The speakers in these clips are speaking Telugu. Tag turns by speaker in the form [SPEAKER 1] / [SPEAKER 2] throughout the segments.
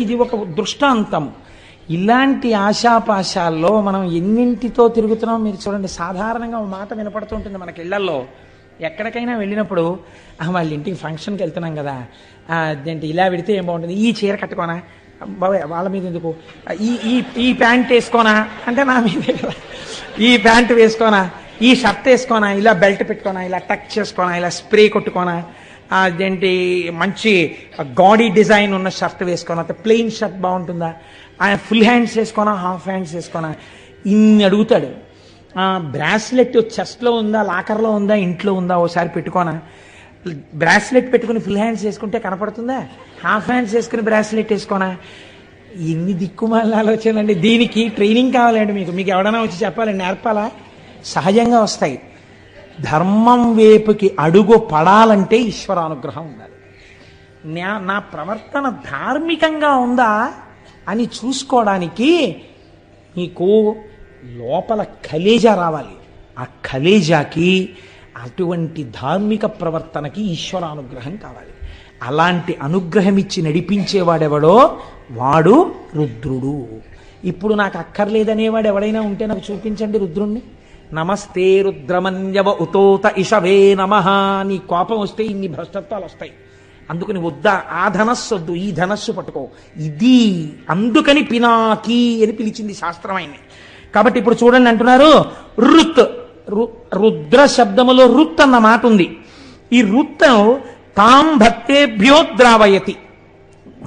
[SPEAKER 1] ఇది ఒక దృష్టాంతం. ఇలాంటి ఆశాపాశాల్లో మనం ఎన్నింటితో తిరుగుతున్నాం మీరు చూడండి. సాధారణంగా ఒక మాట వినపడుతుంటుంది మనకి ఇళ్లల్లో. ఎక్కడికైనా వెళ్ళినప్పుడు వాళ్ళ ఇంటికి ఫంక్షన్కి వెళ్తున్నాం కదా, అదేంటి ఇలా పెడితే ఏం బాగుంటుంది, ఈ చీర కట్టుకోనా బాబాయ్, వాళ్ళ మీద ఎందుకు, ఈ ఈ ఈ ప్యాంట్ వేసుకోనా అంటే నా మీదే కదా, ఈ ప్యాంట్ వేసుకోనా, ఈ షర్ట్ వేసుకోనా, ఇలా బెల్ట్ పెట్టుకోనా, ఇలా టక్ చేసుకోనా, ఇలా స్ప్రే కొట్టుకోనా, అదేంటి మంచి గాడీ డిజైన్ ఉన్న షర్ట్ వేసుకోనా, ప్లెయిన్ షర్ట్ బాగుంటుందా, ఆయన ఫుల్ హ్యాండ్స్ వేసుకోనా, హాఫ్ హ్యాండ్స్ వేసుకోనా, ఇన్ని అడుగుతాడు. బ్రాస్లెట్ చెస్ట్లో ఉందా, లాకర్లో ఉందా, ఇంట్లో ఉందా, ఓసారి పెట్టుకోనా. బ్రాస్లెట్ పెట్టుకుని ఫుల్ హ్యాండ్స్ వేసుకుంటే కనపడుతుందా, హాఫ్ హ్యాండ్స్ వేసుకుని బ్రాస్లెట్ వేసుకోనా. ఎన్ని దిక్కుమాల ఆలోచనండి. దీనికి ట్రైనింగ్ కావాలండి మీకు ఎవడైనా వచ్చి చెప్పాలండి, నేర్పాలా? సహజంగా వస్తాయి. ధర్మం వైపుకి అడుగు పడాలంటే ఈశ్వరానుగ్రహం ఉండాలి. నా ప్రవర్తన ధార్మికంగా ఉందా అని చూసుకోవడానికి నీకు లోపల కలేజా రావాలి. ఆ కలేజాకి అటువంటి ధార్మిక ప్రవర్తనకి ఈశ్వరానుగ్రహం కావాలి. అలాంటి అనుగ్రహం ఇచ్చి నడిపించేవాడెవడో వాడు రుద్రుడు. ఇప్పుడు నాకు అక్కర్లేదనేవాడు ఎవడైనా ఉంటే నాకు చూపించండి రుద్రుణ్ణి. నమస్తే రుద్రమన్యవ ఉతోత ఇషవే నమః. నీ కోపం వస్తే ఇన్ని భ్రష్టత్వాలు వస్తాయి. అందుకని వద్దా, ఆ ధనస్సు వద్దు, ఈ ధనస్సు పట్టుకో. ఇది అందుకని పినాకి అని పిలిచింది శాస్త్రం ఆయన్ని. కాబట్టి ఇప్పుడు చూడండి అంటున్నారు రుత్, రుద్ర శబ్దములో రుత్ అన్న మాట ఉంది. ఈ రుత్ తాం భక్తేభ్యో ద్రావయతి.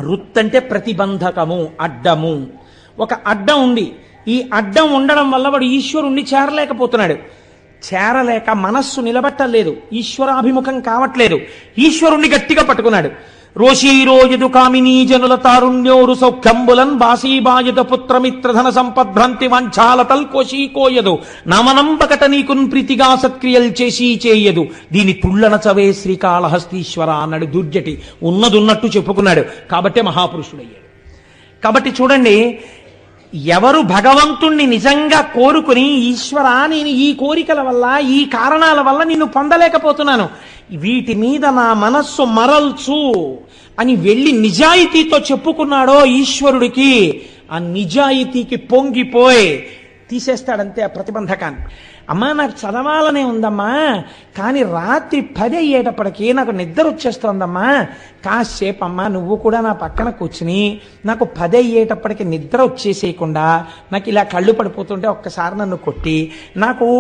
[SPEAKER 1] రుత్ అంటే ప్రతిబంధకము, అడ్డము. ఒక అడ్డం ఉంది. ఈ అడ్డం ఉండడం వల్ల వాడు ఈశ్వరుణ్ణి చేరలేకపోతున్నాడు. చేరలేక మనస్సు నిలబట్టలేదు, ఈశ్వరాభిముఖం కావట్లేదు. ఈశ్వరుణ్ణి గట్టిగా పట్టుకున్నాడు. రోషీరోయదు కామినీ జనుల తారుణ్యోరు సౌఖ్యంబులన్ బాసీబాయద పుత్రమిత్రధన సంపద్భ్రంతి వంచాలతల్ కోశీకోయదు నమనంబకట నీకున్ ప్రీతిగా సత్క్రియలు చేసి చేయదు దీని తుళ్ళన చవే శ్రీకాళహస్తీశ్వర అన్నాడు దుర్జటి. ఉన్నదున్నట్టు చెప్పుకున్నాడు కాబట్టి మహాపురుషుడయ్యాడు. కాబట్టి చూడండి, ఎవరు భగవంతుణ్ణి నిజంగా కోరుకుని ఈశ్వరా నేను ఈ కోరికల వల్ల, ఈ కారణాల వల్ల నిన్ను పొందలేకపోతున్నాను, వీటి మీద నా మనస్సు మరల్చు అని వెళ్ళి నిజాయితీతో చెప్పుకున్నాడో ఈశ్వరుడికి, ఆ నిజాయితీకి పొంగిపోయి తీసేస్తాడంతే ఆ ప్రతిబంధకాన్ని. అమ్మా నాకు చదవాలనే ఉందమ్మా, కానీ రాత్రి 10 అయ్యేటప్పటికీ నాకు నిద్ర వచ్చేస్తోందమ్మా, కాసేపు అమ్మా నువ్వు కూడా నా పక్కన కూర్చుని నాకు 10 అయ్యేటప్పటికి నిద్ర వచ్చేసేయకుండా నాకు ఇలా కళ్ళు పడిపోతుంటే ఒక్కసారి నన్ను కొట్టి నాకు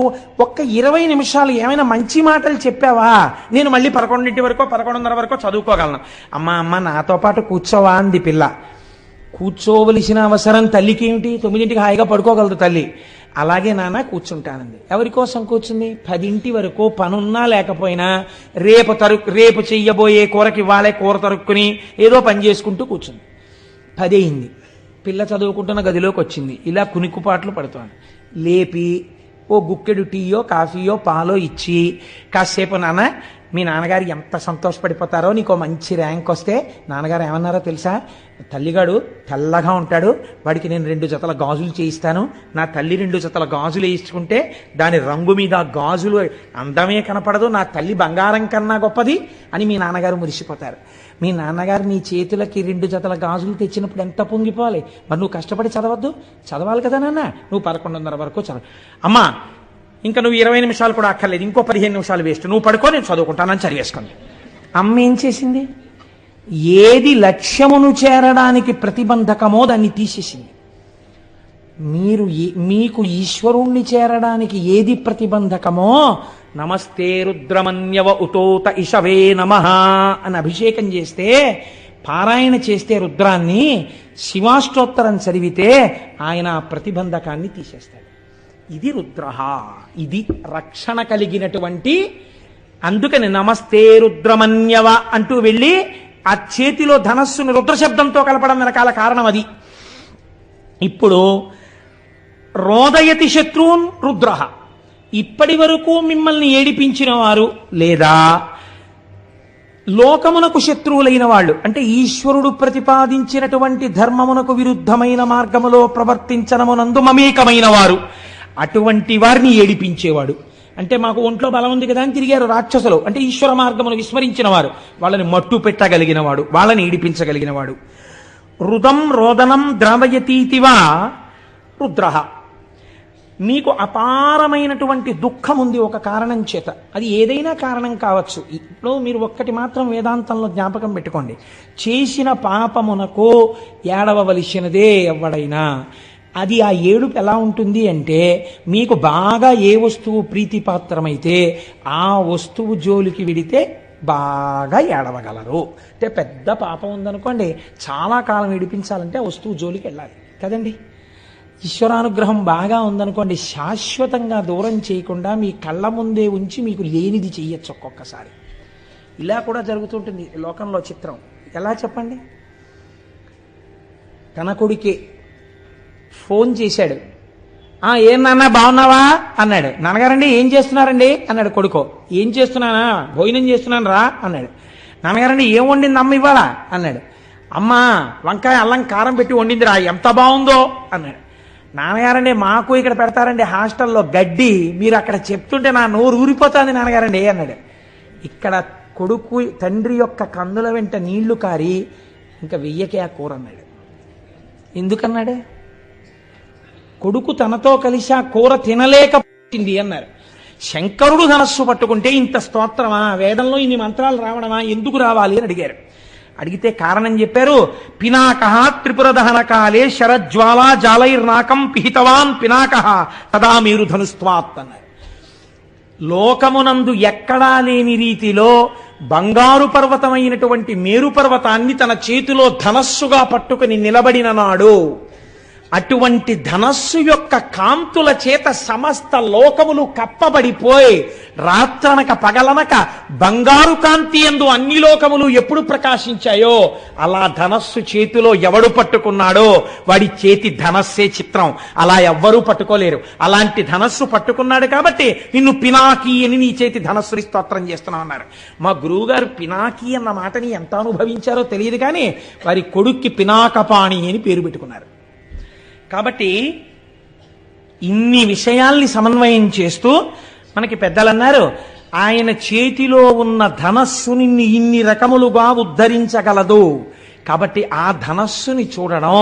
[SPEAKER 1] ఒక్క 20 నిమిషాలు ఏమైనా మంచి మాటలు చెప్పావా, నేను మళ్ళీ 11 వరకు 11:30 వరకు చదువుకోగలను. అమ్మ నాతో పాటు కూర్చోవా అంది పిల్ల. కూర్చోవలసిన అవసరం తల్లికి ఏమిటి? 9ంటికి హాయిగా పడుకోగలదు తల్లి. అలాగే నాన్న కూర్చుంటానంది. ఎవరి కోసం కూర్చుంది? 10 వరకు పనున్నా లేకపోయినా రేపు చెయ్యబోయే కూరకి ఇవ్వాలే కూర తరుక్కుని ఏదో పని చేసుకుంటూ కూర్చుంది. 10 అయింది. పిల్ల చదువుకుంటున్న గదిలోకి వచ్చింది. ఇలా కునిక్కుపాట్లు పడుతోంది. లేపి ఓ గుక్కెడు టీయో కాఫీయో పాలో ఇచ్చి, కాసేపు నాన్న మీ నాన్నగారు ఎంత సంతోషపడిపోతారో, నీకో మంచి ర్యాంక్ వస్తే నాన్నగారు ఏమన్నారో తెలుసా, తల్లిగాడు తెల్లగా ఉంటాడు, వాడికి నేను 2 జతల గాజులు చేయిస్తాను, నా తల్లి 2 జతల గాజులు వేయించుకుంటే దాని రంగు మీద గాజులు అందమే కనపడదు, నా తల్లి బంగారం కన్నా గొప్పది అని మీ నాన్నగారు మురిసిపోతారు. మీ నాన్నగారు నీ చేతులకి 2 జతల గాజులు తెచ్చినప్పుడు ఎంత పొంగిపోవాలి. మరి నువ్వు కష్టపడి చదవాలి కదా నాన్న, నువ్వు 11:30 వరకు చదవ. అమ్మా ఇంకా నువ్వు 20 నిమిషాలు కూడా అక్కర్లేదు, ఇంకో 15 నిమిషాలు వేస్ట్, నువ్వు పడుకో నేను చదువుకుంటానని చదివేసుకోండి. అమ్మ ఏం చేసింది? ఏది లక్ష్యమును చేరడానికి ప్రతిబంధకమో దాన్ని తీసేసింది. మీకు ఈశ్వరుణ్ణి చేరడానికి ఏది ప్రతిబంధకమో, నమస్తే రుద్రమన్యవ ఉతోత ఇషవే నమః అని అభిషేకం చేస్తే, పారాయణ చేస్తే రుద్రాన్ని, శివాష్టోత్తరం చదివితే ఆయన ప్రతిబంధకాన్ని తీసేస్తాడు. ఇది రుద్రః, ఇది రక్షణ కలిగినటువంటి. అందుకని నమస్తే రుద్రమన్యవ అంటూ వెళ్ళి ఆ చేతిలో ధనస్సును రుద్రశబ్దంతో కలపడం వెనకాల కారణం అది. ఇప్పుడు రోదయతి శత్రువున్ రుద్రః, ఇప్పటి వరకు మిమ్మల్ని ఏడిపించిన వారు లేదా లోకమునకు శత్రువులైన వాళ్ళు, అంటే ఈశ్వరుడు ప్రతిపాదించినటువంటి ధర్మమునకు విరుద్ధమైన మార్గములో ప్రవర్తించనమునందు మమేకమైన వారు, అటువంటి వారిని ఏడిపించేవాడు. అంటే మాకు ఒంట్లో బలం ఉంది కదా అని తిరిగారు రాక్షసులు, అంటే ఈశ్వర మార్గమును విస్మరించిన వారు, వాళ్ళని మట్టు పెట్టగలిగిన వాడు, వాళ్ళని ఏడిపించగలిగిన వాడు. రుదం రోదనం ద్రావయతీతివా రుద్ర. మీకు అపారమైనటువంటి దుఃఖం ఉంది ఒక కారణం చేత, అది ఏదైనా కారణం కావచ్చు. ఇప్పుడు మీరు ఒక్కటి మాత్రం వేదాంతంలో జ్ఞాపకం పెట్టుకోండి, చేసిన పాపమునకు ఏడవవలసినదే ఎవడైనా. అది ఆ ఏడుపు ఎలా ఉంటుంది అంటే, మీకు బాగా ఏ వస్తువు ప్రీతిపాత్రమైతే ఆ వస్తువు జోలికి విడితే బాగా ఏడవగలరు. అంటే పెద్ద పాపం ఉందనుకోండి, చాలా కాలం ఏడిపించాలంటే ఆ వస్తువు జోలికి వెళ్ళాలి కదండి. ఈశ్వరానుగ్రహం బాగా ఉందనుకోండి, శాశ్వతంగా దూరం చేయకుండా మీ కళ్ళ ముందే ఉంచి మీకు లేనిది చెయ్యొచ్చు ఒక్కొక్కసారి. ఇలా కూడా జరుగుతుంటుంది లోకంలో. చిత్రం ఎలా చెప్పండి? తన కొడుకే ఫోన్ చేశాడు. ఏం నాన్న బాగున్నావా అన్నాడు. నాన్నగారండి ఏం చేస్తున్నారండి అన్నాడు కొడుకో. ఏం చేస్తున్నానా? భోజనం చేస్తున్నాను రా అన్నాడు. నాన్నగారండి ఏం వండింది అమ్మ ఇవాళ అన్నాడు. అమ్మ వంకాయ అల్లం కారం పెట్టి వండిందిరా, ఎంత బాగుందో అన్నాడు. నాన్నగారండి మాకు ఇక్కడ పెడతారండి హాస్టల్లో గడ్డి, మీరు అక్కడ చెప్తుంటే నా నోరు ఊరిపోతుంది నాన్నగారండి అన్నాడు. ఇక్కడ కొడుకు తండ్రి యొక్క కందుల వెంట నీళ్లు కారి ఇంకా వెయ్యకే ఆ కూర అన్నాడు. ఎందుకన్నాడు? కొడుకు తనతో కలిసి ఆ కూర తినలేకపోయింది అన్నారు. శంకరుడు ధనస్సు పట్టుకుంటే ఇంత స్తోత్రమా, వేదంలో ఇన్ని మంత్రాలు రావడమా, ఎందుకు రావాలి అని అడిగారు. అడిగితే కారణం చెప్పారు. పినాక త్రిపుర దహన కాలే శరజ్వాలా జాలైర్నాకం పిహితవాన్ పినాక తదా మీరు ధనుస్వాత్ అన్నారు. లోకమునందు ఎక్కడా లేని రీతిలో బంగారు పర్వతమైనటువంటి మేరు పర్వతాన్ని తన చేతిలో ధనస్సుగా పట్టుకుని నిలబడిన నాడు, అటువంటి ధనస్సు యొక్క కాంతుల చేత సమస్త లోకములు కప్పబడిపోయి రాత్రనక పగలనక బంగారు కాంతి యందు అన్ని లోకములు ఎప్పుడు ప్రకాశించాయో, అలా ధనస్సు చేతిలో ఎవడు పట్టుకున్నాడో వాడి చేతి ధనస్సే చిత్రం. అలా ఎవ్వరూ పట్టుకోలేరు. అలాంటి ధనస్సు పట్టుకున్నాడు కాబట్టి నిన్ను పినాకి అని నీ చేతి ధనస్సుని స్తోత్రం చేస్తున్నావు అన్నారు. మా గురువుగారు పినాకి అన్న మాటని ఎంత అనుభవించారో తెలియదు కానీ వారి కొడుక్కి పినాకపాణి అని పేరు పెట్టుకున్నారు. కాబట్టి ఇన్ని విషయాల్ని సమన్వయం చేస్తూ మనకి పెద్దలు అన్నారు, ఆయన చేతిలో ఉన్న ధనస్సుని ఇన్ని రకములుగా ఉద్ధరించగలదు. కాబట్టి ఆ ధనస్సుని చూడడం,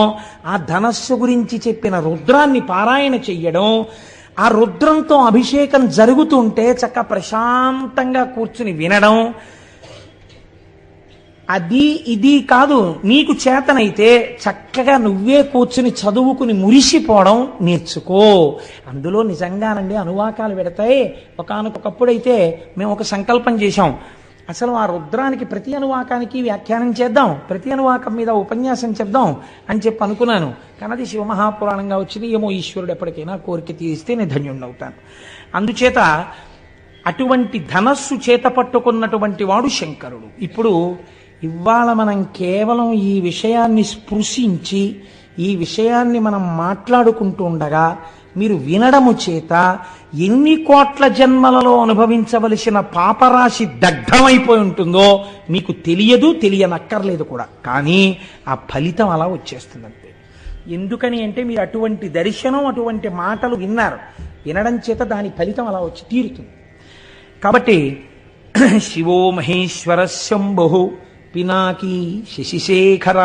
[SPEAKER 1] ఆ ధనస్సు గురించి చెప్పిన రుద్రాన్ని పారాయణ చెయ్యడం, ఆ రుద్రంతో అభిషేకం జరుగుతుంటే చక్క ప్రశాంతంగా కూర్చుని వినడం, అది ఇది కాదు, నీకు చేతనైతే చక్కగా నువ్వే కూర్చుని చదువుకుని మురిసిపోవడం నేర్చుకో. అందులో నిజంగానండి అనువాకాలు పెడతాయి. ఒకానొకప్పుడైతే మేము ఒక సంకల్పం చేశాం, అసలు ఆ రుద్రానికి ప్రతి అనువాకానికి వ్యాఖ్యానం చేద్దాం, ప్రతి అనువాకం మీద ఉపన్యాసం చెప్దాం అని చెప్పి అనుకున్నాను. కానీ అది శివమహాపురాణంగా వచ్చింది. ఏమో ఈశ్వరుడు ఎప్పటికైనా కోరిక తీరిస్తే నేను ధన్యుణ్ణవుతాను. అందుచేత అటువంటి ధనస్సు చేత పట్టుకున్నటువంటి వాడు శంకరుడు. ఇప్పుడు ఇవాళ మనం కేవలం ఈ విషయాన్ని స్పృశించి ఈ విషయాన్ని మనం మాట్లాడుకుంటూ ఉండగా మీరు వినడము చేత ఎన్ని కోట్ల జన్మలలో అనుభవించవలసిన పాపరాశి దగ్ధమైపోయి ఉంటుందో మీకు తెలియదు, తెలియనక్కర్లేదు కూడా. కానీ ఆ ఫలితం అలా వచ్చేస్తుంది అంతే. ఎందుకని అంటే మీరు అటువంటి దర్శనం, అటువంటి మాటలు విన్నారు. వినడం చేత దాని ఫలితం అలా వచ్చి తీరుతుంది. కాబట్టి శివో మహేశ్వర శంభు పినాకి శశిశేఖర,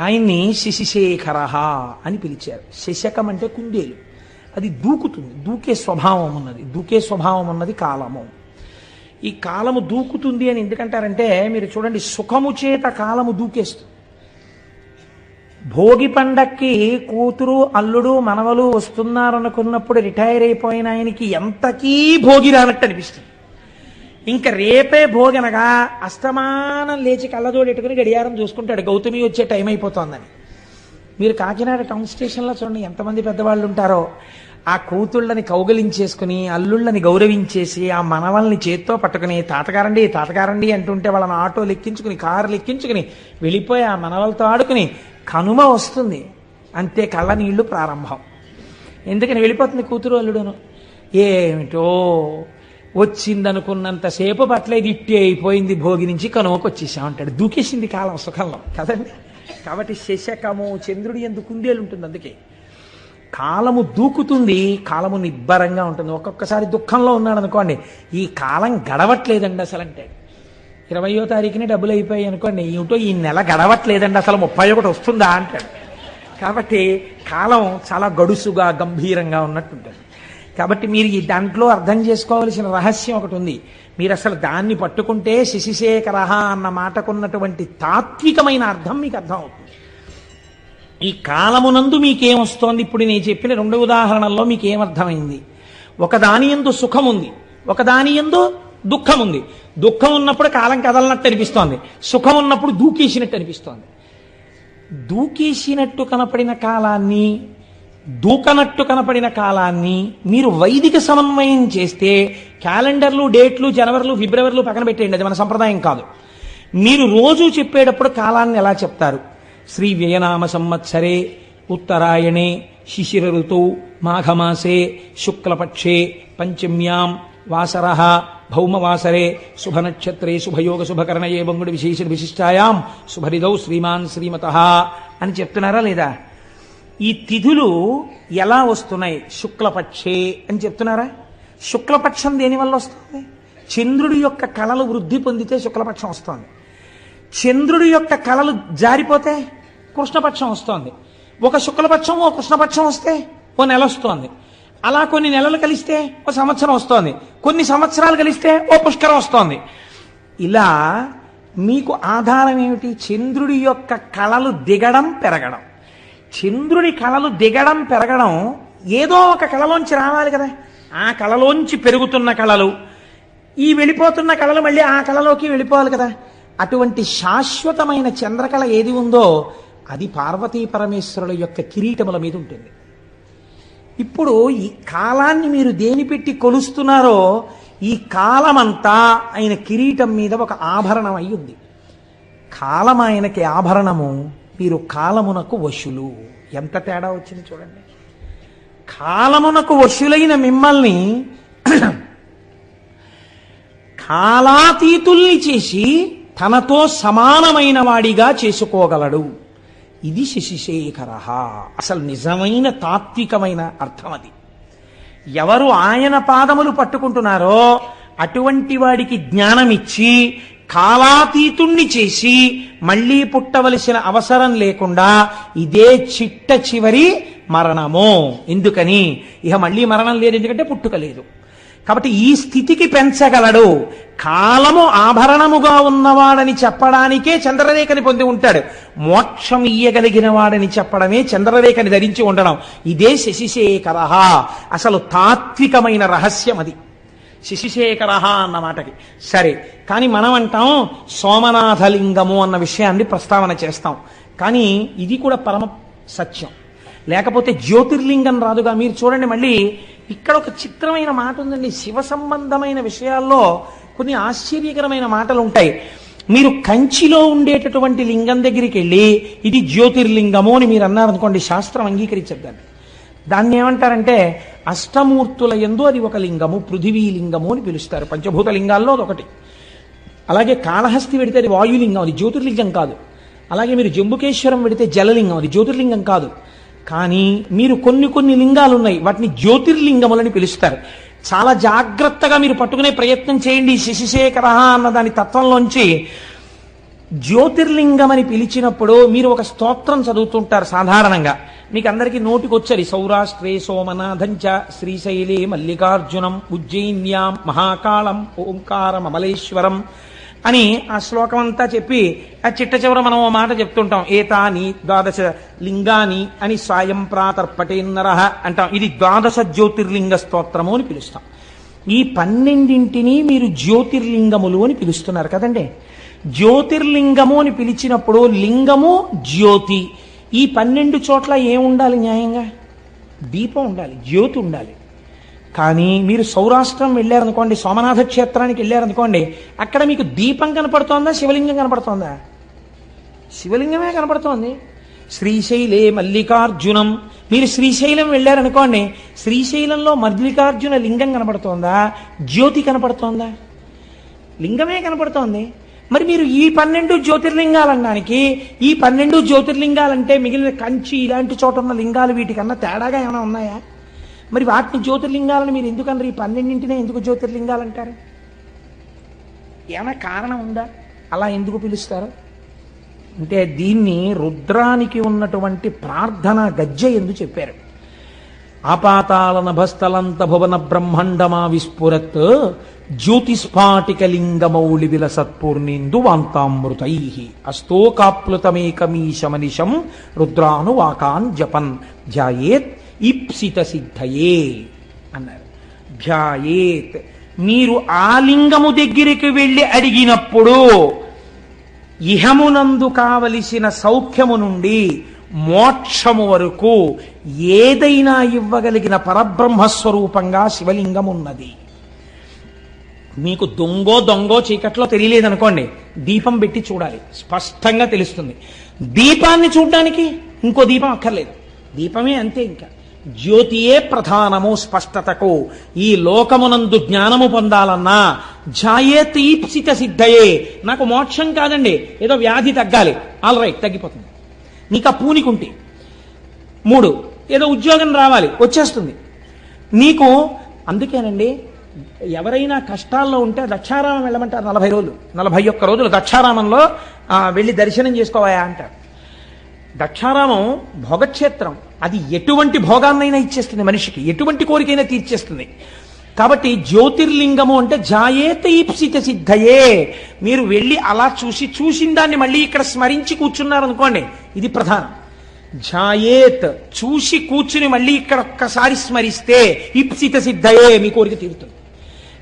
[SPEAKER 1] ఆయన్ని శశిశేఖర అని పిలిచారు. శశకం అంటే కుందేలు, అది దూకుతుంది, దూకే స్వభావం ఉన్నది. దూకే స్వభావం ఉన్నది కాలము. ఈ కాలము దూకుతుంది అని ఎందుకంటారంటే, మీరు చూడండి, సుఖము చేత కాలము దూకేస్తుంది. భోగి పండక్కి కూతురు అల్లుడు మనవలు వస్తున్నారనుకున్నప్పుడు రిటైర్ అయిపోయిన ఆయనకి ఎంతకీ భోగి రానట్టు అనిపిస్తుంది. ఇంకా రేపే భోగనగా అస్తమానం లేచి కళ్ళజోడెట్టుకుని గడియారం చూసుకుంటాడు, గౌతమి వచ్చే టైం అయిపోతోందని. మీరు కాకినాడ టౌన్ స్టేషన్లో చూడండి ఎంతమంది పెద్దవాళ్ళు ఉంటారో. ఆ కూతుళ్ళని కౌగలించేసుకుని అల్లుళ్ళని గౌరవించేసి ఆ మనవల్ని చేత్తో పట్టుకుని తాతగారండి తాతగారండి అంటుంటే వాళ్ళని ఆటోలు ఎక్కించుకుని కారులు ఎక్కించుకుని వెళ్ళిపోయి ఆ మనవలతో ఆడుకుని కనుమ వస్తుంది, అంతే కళ్ళ నీళ్లు ప్రారంభం. ఎందుకని వెళ్ళిపోతుంది కూతురు అల్లుడును. ఏమిటో వచ్చిందనుకున్నంతసేపు పట్లేదు, ఇట్టి అయిపోయింది, భోగి నుంచి కనుమకు వచ్చేసామంటాడు. దూకేసింది కాలం సుఖంలో కదండి. కాబట్టి శశకము చంద్రుడి యందు కుందేలు ఉంటుంది. అందుకే కాలము దూకుతుంది, కాలము నిబ్బరంగా ఉంటుంది. ఒక్కొక్కసారి దుఃఖంలో ఉన్నాడు అనుకోండి, ఈ కాలం గడవట్లేదండి అసలు అంటే. 20వ తారీఖునే డబ్బులు అయిపోయాయి అనుకోండి, ఏమిటో ఈ నెల గడవట్లేదండి, అసలు 31 వస్తుందా అంటాడు. కాబట్టి కాలం చాలా గడుసుగా గంభీరంగా ఉన్నట్టుంటుంది. కాబట్టి మీరు ఈ దాంట్లో అర్థం చేసుకోవలసిన రహస్యం ఒకటి ఉంది. మీరు అసలు దాన్ని పట్టుకుంటే శశిశేఖరః అన్న మాటకున్నటువంటి తాత్వికమైన అర్థం మీకు అర్థం అవుతుంది. ఈ కాలమునందు మీకేమొస్తోంది? ఇప్పుడు నేను చెప్పిన 2 ఉదాహరణల్లో మీకేమర్థమైంది? ఒకదాని యందు సుఖం ఉంది, ఒకదాని యందు దుఃఖం ఉంది. దుఃఖం ఉన్నప్పుడు కాలం కదలనట్టు అనిపిస్తోంది, సుఖం ఉన్నప్పుడు దూకేసినట్టు అనిపిస్తోంది. దూకేసినట్టు కనపడిన కాలాన్ని, దూకనట్టు కనపడిన కాలాన్ని మీరు వైదిక సమన్వయం చేస్తే క్యాలెండర్లు, డేట్లు, జనవరిలు, ఫిబ్రవరిలు పక్కన పెట్టేయండి, అది మన సంప్రదాయం కాదు. మీరు రోజు చెప్పేటప్పుడు కాలాన్ని ఎలా చెప్తారు? శ్రీ వ్యయనామ సంవత్సరే ఉత్తరాయణే శిశిర ఋతౌ మాఘమాసే శుక్లపక్షే పంచమ్యాం వాసరః భౌమవాసరే శుభనక్షత్రే శుభయోగ శుభకరణయే బంగుడు విశేష విశిష్టాయాం శుభరిదౌ శ్రీమాన్ శ్రీమతః అని చెప్తున్నారా లేదా? ఈ తిథులు ఎలా వస్తున్నాయి? శుక్లపక్షే అని చెప్తున్నారా? శుక్లపక్షం దేనివల్ల వస్తుంది? చంద్రుడి యొక్క కళలు వృద్ధి పొందితే శుక్లపక్షం వస్తుంది. చంద్రుడి యొక్క కళలు జారిపోతే కృష్ణపక్షం వస్తోంది. ఒక శుక్లపక్షం ఓ కృష్ణపక్షం వస్తే ఓ నెల వస్తోంది. అలా కొన్ని నెలలు కలిస్తే ఓ సంవత్సరం వస్తోంది, కొన్ని సంవత్సరాలు కలిస్తే ఓ పుష్కరం వస్తోంది. ఇలా మీకు ఆధారం ఏమిటి? చంద్రుడి యొక్క కళలు దిగడం పెరగడం. చంద్రుడి కళలు దిగడం పెరగడం ఏదో ఒక కళలోంచి రావాలి కదా. ఆ కళలోంచి పెరుగుతున్న కళలు, ఈ వెళ్ళిపోతున్న కళలు మళ్ళీ ఆ కళలోకి వెళ్ళిపోవాలి కదా. అటువంటి శాశ్వతమైన చంద్రకళ ఏది ఉందో అది పార్వతీ పరమేశ్వరుల యొక్క కిరీటముల మీద ఉంటుంది. ఇప్పుడు ఈ కాలాన్ని మీరు దేని పెట్టి కొలుస్తున్నారో ఈ కాలమంతా ఆయన కిరీటం మీద ఒక ఆభరణం అయి ఉంది. కాలం ఆయనకి ఆభరణము, మీరు కాలమునకు వశులు. ఎంత తేడా వచ్చింది చూడండి. కాలమునకు వశులైన మిమ్మల్ని కాలాతీతుల్ని చేసి తనతో సమానమైన వాడిగా చేసుకోగలడు. ఇది శశిశేఖరః. అసలు నిజమైన తాత్వికమైన అర్థం అది. ఎవరు ఆయన పాదములు పట్టుకుంటున్నారో అటువంటి వాడికి జ్ఞానమిచ్చి కాలాతీతుణ్ణి చేసి మళ్ళీ పుట్టవలసిన అవసరం లేకుండా ఇదే చిట్ట చివరి మరణము. ఎందుకని? ఇక మళ్ళీ మరణం లేదు, ఎందుకంటే పుట్టుక లేదు. కాబట్టి ఈ స్థితికి పెంచగలడు. కాలము ఆభరణముగా ఉన్నవాడని చెప్పడానికే చంద్రరేఖని పొంది ఉంటాడు. మోక్షం ఇయ్యగలిగిన వాడని చెప్పడమే చంద్రరేఖని ధరించి ఉండడం. ఇదే శశిశేఖరః. అసలు తాత్వికమైన రహస్యం అది, శశిశేఖరః అన్న మాటకి. సరే, కానీ మనం అంటాం సోమనాథలింగము అన్న విషయాన్ని ప్రస్తావన చేస్తాం. కానీ ఇది కూడా పరమ సత్యం. లేకపోతే జ్యోతిర్లింగం రాదుగా. మీరు చూడండి, మళ్ళీ ఇక్కడ ఒక చిత్రమైన మాట ఉందండి. శివ సంబంధమైన విషయాల్లో కొన్ని ఆశ్చర్యకరమైన మాటలు ఉంటాయి. మీరు కంచిలో ఉండేటటువంటి లింగం దగ్గరికి వెళ్ళి ఇది జ్యోతిర్లింగము అని మీరు అన్నారనుకోండి, శాస్త్రం అంగీకరించద్దండి. దాన్ని ఏమంటారంటే అష్టమూర్తుల యందు అది ఒక లింగము, పృథివీ లింగము అని పిలుస్తారు. పంచభూత లింగాల్లో అదొకటి. అలాగే కాళహస్తి పెడితే అది వాయులింగం, అది జ్యోతిర్లింగం కాదు. అలాగే మీరు జంబుకేశ్వరం పెడితే జలలింగం, అది జ్యోతిర్లింగం కాదు. కానీ మీరు కొన్ని లింగాలు ఉన్నాయి, వాటిని జ్యోతిర్లింగములని పిలుస్తారు. చాలా జాగ్రత్తగా మీరు పట్టుకునే ప్రయత్నం చేయండి. శశిశేఖరః అన్న దాని తత్వంలోంచి జ్యోతిర్లింగం అని పిలిచినప్పుడు మీరు ఒక స్తోత్రం చదువుతుంటారు సాధారణంగా. మీకు అందరికీ నోటికొచ్చరి సౌరాష్ట్రే సోమనాథంచ శ్రీశైలే మల్లికార్జునం ఉజ్జయిన్యాం మహాకాళం ఓంకారం అమలేశ్వరం అని ఆ శ్లోకం అంతా చెప్పి ఆ చిట్ట చివర మనం ఓ మాట చెప్తుంటాం, ఏతాని ద్వాదశ లింగాని అని సాయం ప్రాతర్పటేన్నరః అంటాం. ఇది ద్వాదశ జ్యోతిర్లింగ స్తోత్రము అని పిలుస్తాం. ఈ 12 మీరు జ్యోతిర్లింగములు అని పిలుస్తున్నారు కదండి. జ్యోతిర్లింగము అని పిలిచినప్పుడు లింగము జ్యోతి, ఈ 12 చోట్ల ఏముండాలి? న్యాయంగా దీపం ఉండాలి, జ్యోతి ఉండాలి. కానీ మీరు సౌరాష్ట్రం వెళ్ళారనుకోండి, సోమనాథ క్షేత్రానికి వెళ్ళారనుకోండి, అక్కడ మీకు దీపం కనపడుతోందా, శివలింగం కనపడుతోందా? శివలింగమే కనపడుతోంది. శ్రీశైలే మల్లికార్జునం, మీరు శ్రీశైలం వెళ్ళారనుకోండి, శ్రీశైలంలో మల్లికార్జున లింగం కనపడుతోందా, జ్యోతి కనపడుతోందా? లింగమే కనపడుతోంది. మరి మీరు ఈ 12 జ్యోతిర్లింగాలనడానికి, ఈ 12 జ్యోతిర్లింగాలంటే మిగిలిన కంచి ఇలాంటి చోట ఉన్న లింగాలు వీటికన్నా తేడాగా ఏమైనా ఉన్నాయా? మరి వాటిని జ్యోతిర్లింగాలను మీరు ఎందుకన్నారు? ఈ 12 ఎందుకు జ్యోతిర్లింగాలు అంటారు? ఏమైనా కారణం ఉందా? అలా ఎందుకు పిలుస్తారు అంటే దీన్ని రుద్రానికి ఉన్నటువంటి ప్రార్థన గజ్జె ఎందు చెప్పారు. ఆపాతాళ నభస్థలంత భువన బ్రహ్మాండమా విస్ఫురత్ జ్యోతిస్ఫాటికలింగమౌళి విలసత్పూర్ణేందు వాంతామృతై అస్తోకాప్లుతమేకమీశమనిశం రుద్రానువాకాన్ జపన్ ధ్యాయేత్ ఈప్సిత సిద్ధయే అన్నారు. ధ్యాయేత్, మీరు ఆ లింగము దగ్గరికి వెళ్ళి అడిగినప్పుడు ఇహమునందు కావలసిన సౌఖ్యము నుండి మోక్షము వరకు ఏదైనా ఇవ్వగలిగిన పరబ్రహ్మస్వరూపంగా శివలింగం ఉన్నది. మీకు దొంగో చీకట్లో తెలియలేదనుకోండి, దీపం పెట్టి చూడాలి, స్పష్టంగా తెలుస్తుంది. దీపాన్ని చూడడానికి ఇంకో దీపం అక్కర్లేదు, దీపమే అంతే. ఇంకా జ్యోతియే ప్రధానము స్పష్టతకు. ఈ లోకమునందు జ్ఞానము పొందాలన్నా ఝాయేత్ ఈప్సిత సిద్ధయే. నాకు మోక్షం కాదండి, ఏదో వ్యాధి తగ్గాలి, ఆల్ రైట్ తగ్గిపోతుంది. నీకు ఆ పూనికుంటే 3 ఏదో ఉద్యోగం రావాలి, వచ్చేస్తుంది నీకు. అందుకేనండి ఎవరైనా కష్టాల్లో ఉంటే దక్షారామం వెళ్ళమంటారు. 40 రోజులు 41 రోజులు దక్షారామంలో వెళ్ళి దర్శనం చేసుకోవాయా అంటారు. దక్షారామం భోగక్షేత్రం, అది ఎటువంటి భోగాన్నైనా ఇచ్చేస్తుంది మనిషికి, ఎటువంటి కోరికైనా తీర్చేస్తుంది. కాబట్టి జ్యోతిర్లింగము అంటే ఝాయేత్ ఈప్సిత సిద్ధయే. మీరు వెళ్ళి అలా చూసిన దాన్ని మళ్ళీ ఇక్కడ స్మరించి కూర్చున్నారనుకోండి, ఇది ప్రధానం. ఝాయేత్, చూసి కూర్చుని మళ్ళీ ఇక్కడ ఒక్కసారి స్మరిస్తే ఈప్సిత సిద్ధయే, మీ కోరిక తీరుతుంది.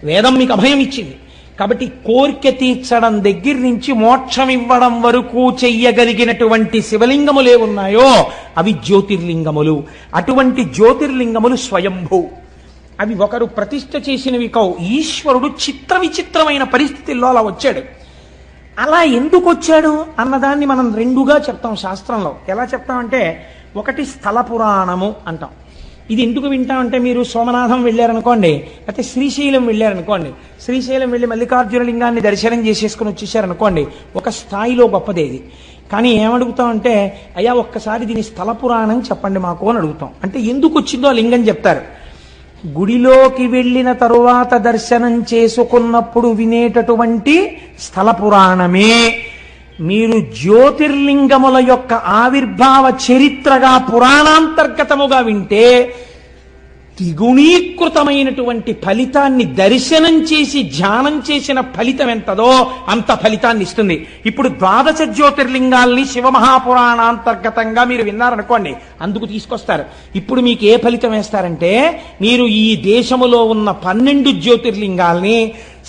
[SPEAKER 1] వేదం మీకు అభయం ఇచ్చింది. కాబట్టి కోరిక తీర్చడం దగ్గర నుంచి మోక్షం ఇవ్వడం వరకు చెయ్యగలిగినటువంటి శివలింగములు ఏమున్నాయో అవి జ్యోతిర్లింగములు. అటువంటి జ్యోతిర్లింగములు స్వయంభూ. అవి ఒకరు ప్రతిష్ఠ చేసినవి కావు. ఈశ్వరుడు చిత్ర విచిత్రమైన పరిస్థితుల్లో అలా వచ్చాడు. అలా ఎందుకు వచ్చాడు అన్నదాన్ని మనం 2గా చెప్తాం శాస్త్రంలో. ఎలా చెప్తామంటే, ఒకటి స్థల పురాణము అంటాం. ఇది ఎందుకు వింటామంటే, మీరు సోమనాథం వెళ్ళారనుకోండి, అయితే శ్రీశైలం వెళ్ళారనుకోండి, శ్రీశైలం వెళ్ళి మల్లికార్జున లింగాన్ని దర్శనం చేసేసుకుని వచ్చేసారనుకోండి, ఒక స్థాయిలో గొప్పదేది. కానీ ఏమడుగుతామంటే, అయ్యా ఒక్కసారి దీని స్థల పురాణం చెప్పండి మాకు అని అడుగుతాం. అంటే ఎందుకు వచ్చిందో ఆ లింగం చెప్తారు. గుడిలోకి వెళ్ళిన తరువాత దర్శనం చేసుకున్నప్పుడు వినేటటువంటి స్థల పురాణమే మీరు జ్యోతిర్లింగముల యొక్క ఆవిర్భావ చరిత్రగా పురాణాంతర్గతముగా వింటే ద్విగుణీకృతమైనటువంటి ఫలితాన్ని దర్శనం చేసి ధ్యానం చేసిన ఫలితం ఎంతదో అంత ఫలితాన్ని ఇస్తుంది. ఇప్పుడు 12 జ్యోతిర్లింగాల్ని శివమహాపురాణాంతర్గతంగా మీరు విన్నారనుకోండి, అందుకు తీసుకొస్తారు. ఇప్పుడు మీకు ఏ ఫలితం వేస్తారంటే, మీరు ఈ దేశములో ఉన్న 12 జ్యోతిర్లింగాల్ని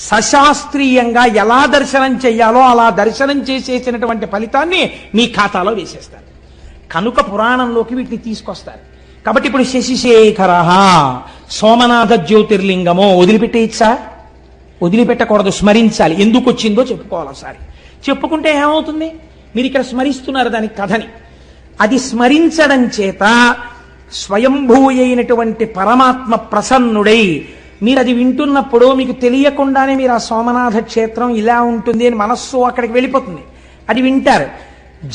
[SPEAKER 1] సశాస్త్రీయంగా ఎలా దర్శనం చెయ్యాలో అలా దర్శనం చేసేసినటువంటి ఫలితాన్ని మీ ఖాతాలో వేసేస్తారు. కనుక పురాణంలోకి వీటిని తీసుకొస్తారు. కాబట్టి ఇప్పుడు శశిశేఖర సోమనాథ జ్యోతిర్లింగమో వదిలిపెట్టేయచ్చా? వదిలిపెట్టకూడదు, స్మరించాలి. ఎందుకు వచ్చిందో చెప్పుకోవాలి. ఒకసారి చెప్పుకుంటే ఏమవుతుంది? మీరు ఇక్కడ స్మరిస్తున్నారు దాని కథని. అది స్మరించడం చేత స్వయంభూ అయినటువంటి పరమాత్మ ప్రసన్నుడై, మీరు అది వింటున్నప్పుడు మీకు తెలియకుండానే మీరు ఆ సోమనాథ క్షేత్రం ఇలా ఉంటుంది అని మనస్సు అక్కడికి వెళ్ళిపోతుంది. అది వింటారు.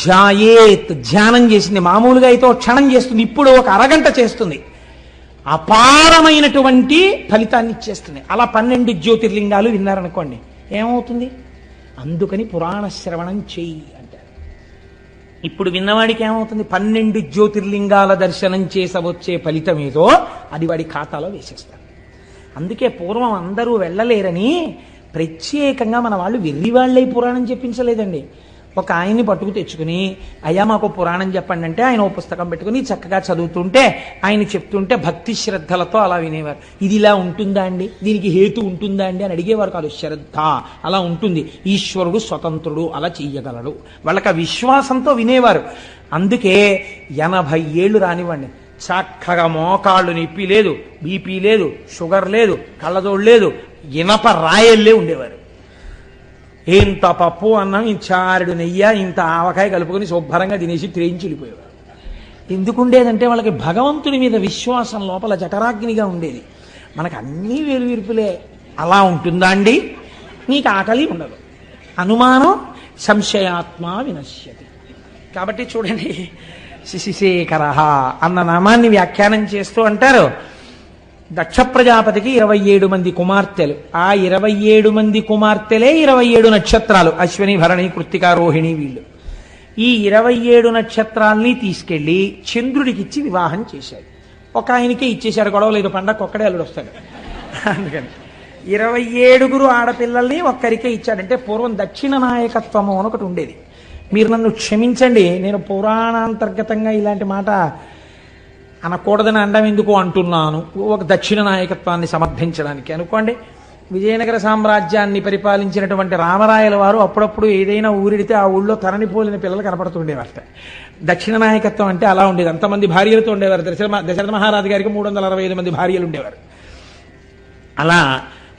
[SPEAKER 1] ఝాయేత్, ధ్యానం చేసింది. మామూలుగా అయితే ఒక క్షణం చేస్తుంది, ఇప్పుడు ఒక అరగంట చేస్తుంది. అపారమైనటువంటి ఫలితాన్ని ఇచ్చేస్తుంది. అలా 12 జ్యోతిర్లింగాలు విన్నారనుకోండి, ఏమవుతుంది? అందుకని పురాణ శ్రవణం చెయ్యి అంటారు. ఇప్పుడు విన్నవాడికి ఏమవుతుంది? 12 జ్యోతిర్లింగాల దర్శనం చేసవచ్చే ఫలితం ఏదో అది వాడి ఖాతాలో వేసేస్తారు. అందుకే పూర్వం అందరూ వెళ్ళలేరని ప్రత్యేకంగా మన వాళ్ళు వెర్రివాళ్ళై పురాణం చెప్పించలేదండి. ఒక ఆయన్ని పట్టుకు తెచ్చుకుని, అయ్యా మాకు పురాణం చెప్పండి అంటే ఆయన ఓ పుస్తకం పెట్టుకుని చక్కగా చదువుతుంటే ఆయన చెప్తుంటే భక్తి శ్రద్ధలతో అలా వినేవారు. ఇది ఇలా ఉంటుందా అండి, దీనికి హేతు ఉంటుందా అండి అని అడిగేవారు కాదు. శ్రద్ధ అలా ఉంటుంది, ఈశ్వరుడు స్వతంత్రుడు, అలా చెయ్యగలడు, వాళ్ళకి ఆ విశ్వాసంతో వినేవారు. అందుకే 80 ఏళ్ళు రానివ్వండి, చక్కగా మోకాళ్ళు నొప్పి లేదు, బీపీ లేదు, షుగర్ లేదు, కళ్ళజోడు లేదు, ఇనప రాయల్లే ఉండేవారు. ఇంత పప్పు అన్నం, ఇంత చారుడు నెయ్యి, ఇంత ఆవకాయ కలుపుకొని శుభ్రంగా తినేసి ట్రైన్చి వెళ్ళిపోయేవారు. ఎందుకుండేదంటే వాళ్ళకి భగవంతుడి మీద విశ్వాసం లోపల జఠరాగ్నిగా ఉండేది. మనకు అన్నీ వేరువిరుపులే. అలా ఉంటుందా అండి? నీకు ఆకలి ఉండదు, అనుమానం సంశయాత్మ వినశ్యతి. కాబట్టి చూడండి, శశిశేఖర అన్న నామాన్ని వ్యాఖ్యానం చేస్తూ అంటారు, దక్ష ప్రజాపతికి 27 మంది కుమార్తెలు. ఆ 27 మంది కుమార్తెలే 27 నక్షత్రాలు, అశ్విని భరణి కృత్తిక రోహిణి వీళ్ళు. ఈ 27 నక్షత్రాల్ని తీసుకెళ్లి చంద్రుడికిచ్చి వివాహం చేశాడు. ఒక ఆయనకే ఇచ్చేశాడు, గొడవ లేదు, పండగ ఒక్కడే అల్లుడు వస్తాడు. అందుకని 27 ఆడపిల్లల్ని ఒక్కరికే ఇచ్చాడంటే పూర్వం దక్షిణ నాయకత్వము అని ఒకటి ఉండేది. మీరు నన్ను క్షమించండి, నేను పురాణాంతర్గతంగా ఇలాంటి మాట అనకూడదని అండం ఎందుకు అంటున్నాను, ఒక దక్షిణ నాయకత్వాన్ని సమర్థించడానికి. అనుకోండి, విజయనగర సామ్రాజ్యాన్ని పరిపాలించినటువంటి రామరాయల వారు అప్పుడప్పుడు ఏదైనా ఊరిడితే ఆ ఊళ్ళో తరణిపోలిన పిల్లలు కనపడుతుండేవారట. దక్షిణ నాయకత్వం అంటే అలా ఉండేది. అంతమంది భార్యలతో ఉండేవారు. దశరథ మహారాజు గారికి 365 మంది భార్యలు ఉండేవారు. అలా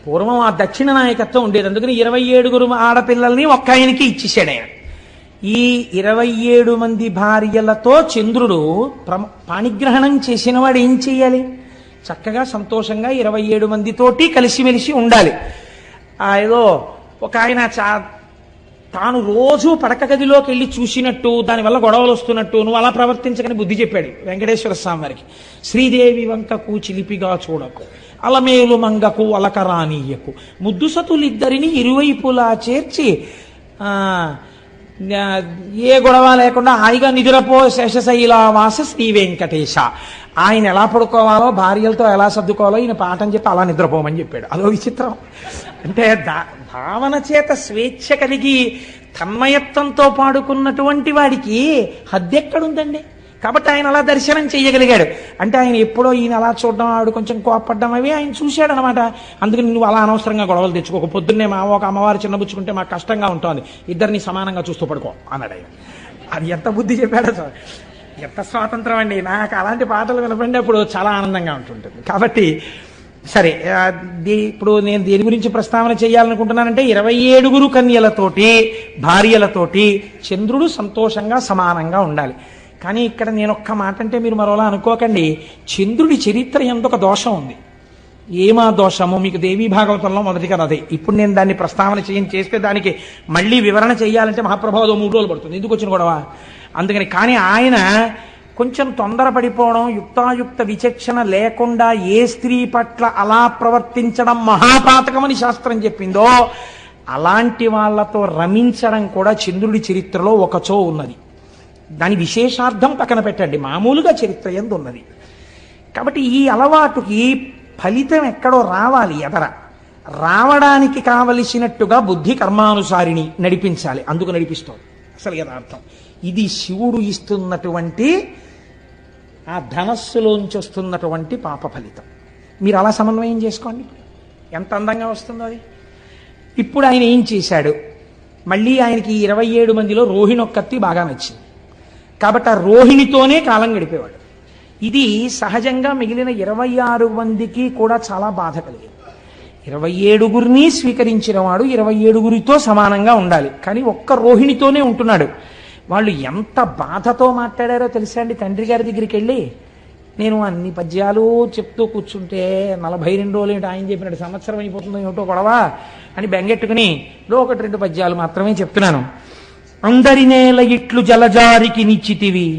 [SPEAKER 1] పూర్వం ఆ దక్షిణ నాయకత్వం ఉండేది. అందుకని 27 ఆడపిల్లల్ని ఒక్క ఆయనకి ఇచ్చేసాడు ఆయన. ఈ 27 మంది భార్యలతో చంద్రుడు పాణిగ్రహణం చేసిన వాడు ఏం చెయ్యాలి? చక్కగా సంతోషంగా 27 మందితోటి కలిసిమెలిసి ఉండాలి. ఏదో ఒక ఆయన తాను రోజు పడక గదిలోకి వెళ్ళి చూసినట్టు, దానివల్ల గొడవలు వస్తున్నట్టు నువ్వు అలా ప్రవర్తించకని బుద్ధి చెప్పాడు వెంకటేశ్వర స్వామి వారికి. శ్రీదేవి వంకకు చిలిపిగా చూడకు, అలమేలు మంగకు అలకరానీయకు, ముద్దుసతులిద్దరిని ఇరువైపులా చేర్చి ఏ గొడవ లేకుండా హాయిగా నిదురపో శేషశైలావాస శ్రీ వెంకటేశ. ఆయన ఎలా పడుకోవాలో, భార్యలతో ఎలా సర్దుకోవాలో ఈయన పాఠం చెప్పి అలా నిద్రపోమని చెప్పాడు. అదో విచిత్రం. అంటే భావన చేత స్వేచ్ఛ కలిగి తన్మయత్వంతో పాడుకున్నటువంటి వాడికి హద్దెక్కడుందండి? కాబట్టి ఆయన అలా దర్శనం చేయగలిగాడు. అంటే ఆయన ఎప్పుడో ఈయన అలా చూడడం, ఆవిడ కొంచెం కోపడ్డం అవి ఆయన చూశాడనమాట. అందుకని నువ్వు అలా అనవసరంగా గొడవలు తెచ్చుకోక, పొద్దున్నే ఒక అమ్మవారు చిన్నబుచ్చుకుంటే మాకు కష్టంగా ఉంటుంది, ఇద్దరిని సమానంగా చూస్తూ పడుకో అన్నాడు ఆయన. అది ఎంత బుద్ధి చెప్పాడో, ఎంత స్వాతంత్రం అండి. నాకు అలాంటి పాటలు వినపడినప్పుడు చాలా ఆనందంగా ఉంటుంటుంది. కాబట్టి సరే, ఇప్పుడు నేను దేని గురించి ప్రస్తావన చేయాలనుకుంటున్నానంటే 27 కన్యలతోటి భార్యలతోటి చంద్రుడు సంతోషంగా సమానంగా ఉండాలి. కానీ ఇక్కడ నేను ఒక్క మాట అంటే మీరు మరోలా అనుకోకండి. చంద్రుడి చరిత్ర ఎందొక దోషం ఉంది. ఏమా దోషము? మీకు దేవీ భాగవతంలో మొదటిగా అదే. ఇప్పుడు నేను దాన్ని ప్రస్తావన చేస్తే దానికి మళ్ళీ వివరణ చేయాలంటే మహాప్రభావం 3 రోజులు పడుతుంది. ఎందుకు వచ్చిన గొడవ? అందుకని. కానీ ఆయన కొంచెం తొందరపడిపోవడం, యుక్తాయుక్త విచక్షణ లేకుండా ఏ స్త్రీ పట్ల అలా ప్రవర్తించడం మహాపాతకమని శాస్త్రం చెప్పిందో అలాంటి వాళ్లతో రమించడం కూడా చంద్రుడి చరిత్రలో ఒకచో ఉన్నది. దాని విశేషార్థం పక్కన పెట్టండి, మామూలుగా చరిత్ర యందు ఉన్నది. కాబట్టి ఈ అలవాటుకి ఫలితం ఎక్కడో రావాలి, ఎదర రావడానికి కావలసినట్టుగా బుద్ధి కర్మానుసారిని నడిపించాలి. అందుకు నడిపిస్తోంది అసలు యథార్థం. ఇది శివుడు ఇస్తున్నటువంటి ఆ ధనస్సులోంచి వస్తున్నటువంటి పాప ఫలితం. మీరు అలా సమన్వయం చేసుకోండి, ఎంత అందంగా వస్తుందో అది. ఇప్పుడు ఆయన ఏం చేశాడు? మళ్ళీ ఆయనకి 27 మందిలో రోహిణొక్కత్తి బాగా నచ్చింది కాబట్టి ఆ రోహిణితోనే కాలం గడిపేవాడు. ఇది సహజంగా మిగిలిన 26 మందికి కూడా చాలా బాధ కలిగింది. 27 స్వీకరించిన వాడు 27 సమానంగా ఉండాలి, కానీ ఒక్క రోహిణితోనే ఉంటున్నాడు. వాళ్ళు ఎంత బాధతో మాట్లాడారో తెలుసా అండి? తండ్రి గారి దగ్గరికి వెళ్ళి, నేను అన్ని పద్యాలు చెప్తూ కూర్చుంటే 42 రోజులు ఏంటి, ఆయన చెప్పినట్టు సంవత్సరం అయిపోతుందో ఏమిటో గొడవ అని బెంగెట్టుకుని 1-2 పద్యాలు మాత్రమే చెప్తున్నాను. అందరి నేల ఇట్లు జలజారికి నిచ్చితివి,